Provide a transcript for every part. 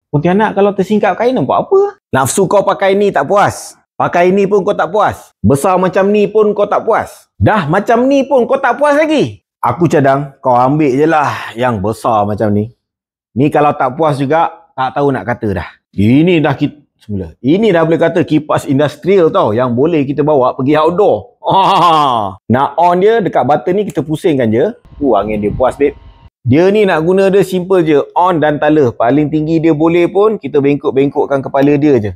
Pontianak kalau tersingkap kain nampak apa? Nafsu kau pakai ni tak puas. Pakai ni pun kau tak puas. Besar macam ni pun kau tak puas. Dah macam ni pun kau tak puas lagi. Aku cadang kau ambil je lah yang besar macam ni. Ni kalau tak puas juga tak tahu nak kata dah. Ini dah semula. Ini dah boleh kata kipas industrial tau yang boleh kita bawa pergi outdoor. Nak on dia dekat button ni kita pusingkan je. Angin dia puas babe. Dia ni nak guna dia simple je. On dan tala. Paling tinggi dia boleh pun kita bengkok-bengkokkan kepala dia je.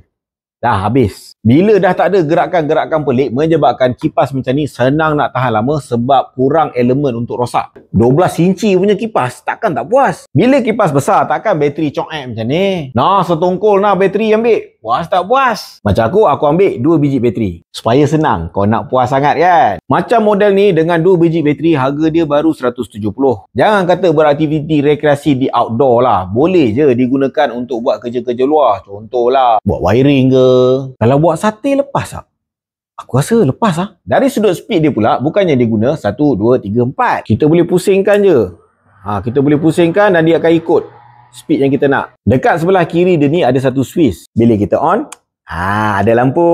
Dah habis. Bila dah tak ada gerakan-gerakan pelik menyebabkan kipas macam ni senang nak tahan lama sebab kurang elemen untuk rosak. 12 inci punya kipas takkan tak puas. Bila kipas besar takkan bateri congek macam ni. Nah setongkol nah bateri ambil. Puas tak puas? Macam aku ambil 2 biji bateri. Supaya senang kau nak puas sangat kan. Macam model ni dengan 2 biji bateri harga dia baru 170. Jangan kata beraktiviti rekreasi di outdoor lah. Boleh je digunakan untuk buat kerja-kerja luar. Contohlah buat wiring ke. Kalau buat sate lepas tak? Aku rasa lepas lah. Dari sudut speed dia pula, bukannya dia guna 1, 2, 3, 4. Kita boleh pusingkan je. Kita boleh pusingkan dan dia akan ikut speed yang kita nak. Dekat sebelah kiri dia ni ada satu switch. Bila kita on, ada lampu.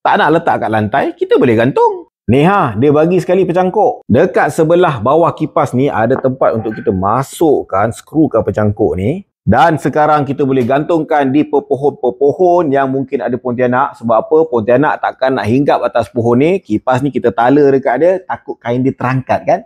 Tak nak letak kat lantai, kita boleh gantung. Ni dia bagi sekali pecangkuk. Dekat sebelah bawah kipas ni ada tempat untuk kita masukkan skrukan pecangkuk ni. Dan sekarang kita boleh gantungkan di pepohon-pepohon yang mungkin ada pontianak. Sebab apa? Pontianak takkan nak hinggap atas pohon ni. Kipas ni kita tala dekat dia, takut kain dia terangkat kan.